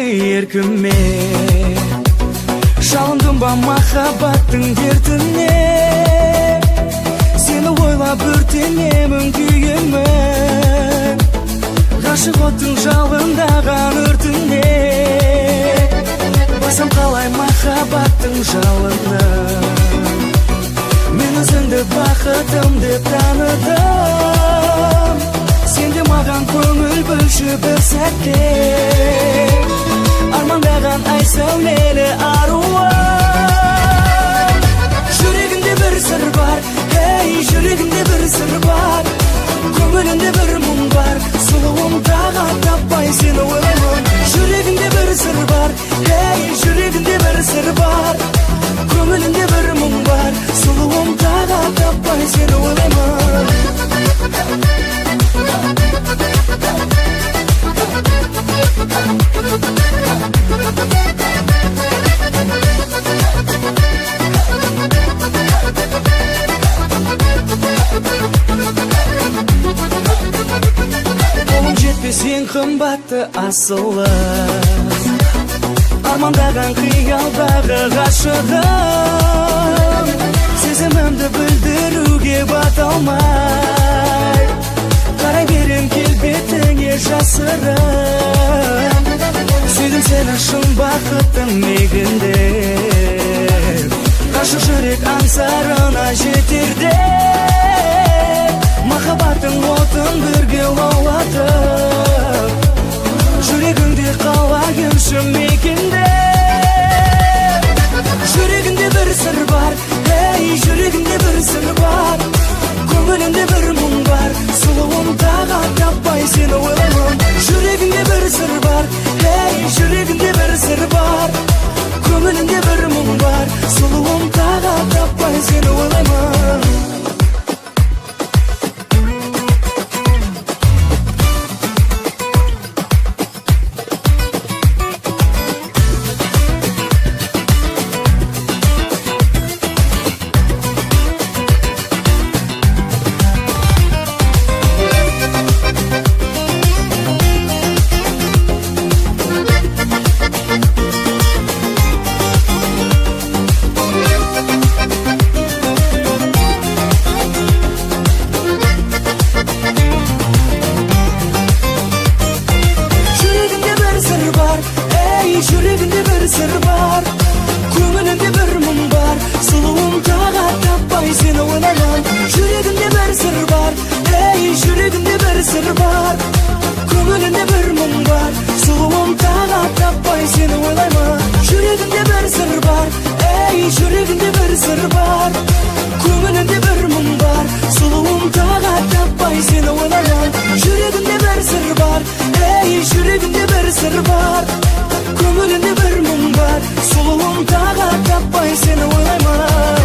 erkime. Жалындым ба махаббаттың дертіне, сені ойлап өртенемін күйемін, ғашық оттың жалындаған өртіне. Басам қалай махаббаттың жалыны, мен өзіңді бақытым деп таныдым. Сен де маған көңіл бөлші бір сәтте, армандаған ай сәулелі аруым. Жүрегімде бір сыр бар, ей, жүрегімде бір сыр бар, көңілімде бір мұң бар, сұлуым тағат таппай сені ойлаймын. Жүрегімде бір сыр бар, ей, жүрегімде бір сыр бар, көңілімде бір мұң бар, сұлуым тағат таппай сені ойлаймын. Қолым жетпес ең қымбатты асылы, армандаған қиялдағы ғашығым. Сезімімді білдіруге бата алмай, қарай берем келбетіңе жасырын. Сүйдім сені шын бақыттың мегінде, ғашық жүрек аңсарына жетерде, махаббаттың отын бірге лаулатып, жүрегіңде қалайыншы мекенде. Жүрегімде бір сыр бар, ей, жүрегімде бір сыр бар, көңілімде бір мұң бар, сұлуым тағат таппай сені ойлаймын. Жүрегімде бір сыр бар, ей, жүрегімде бір сыр бар, көңілімде бір мұң бар, сұлуым тағат таппай сені ойлаймын. Жүрегімде бір сыр бар, көңілімде бір мұң бар, сұлуым тағат таппай сені ойлаймын. Жүрегімде бір сыр бар, ей, жүрегімде бір сыр бар, көңілімде бір мұң бар, сұлуым тағат таппай сені ойлаймын. Жүрегімде бір сыр бар, ей, жүрегімде бір сыр бар, көңілімде бір мұң бар, сұлуым тағат таппай сені ойлаймын. Жүрегімде бір сыр бар, ей, жүрегімде бір сыр бар, көңілімде бір мұң бар, сұлуым тағат таппай сені ойлаймын.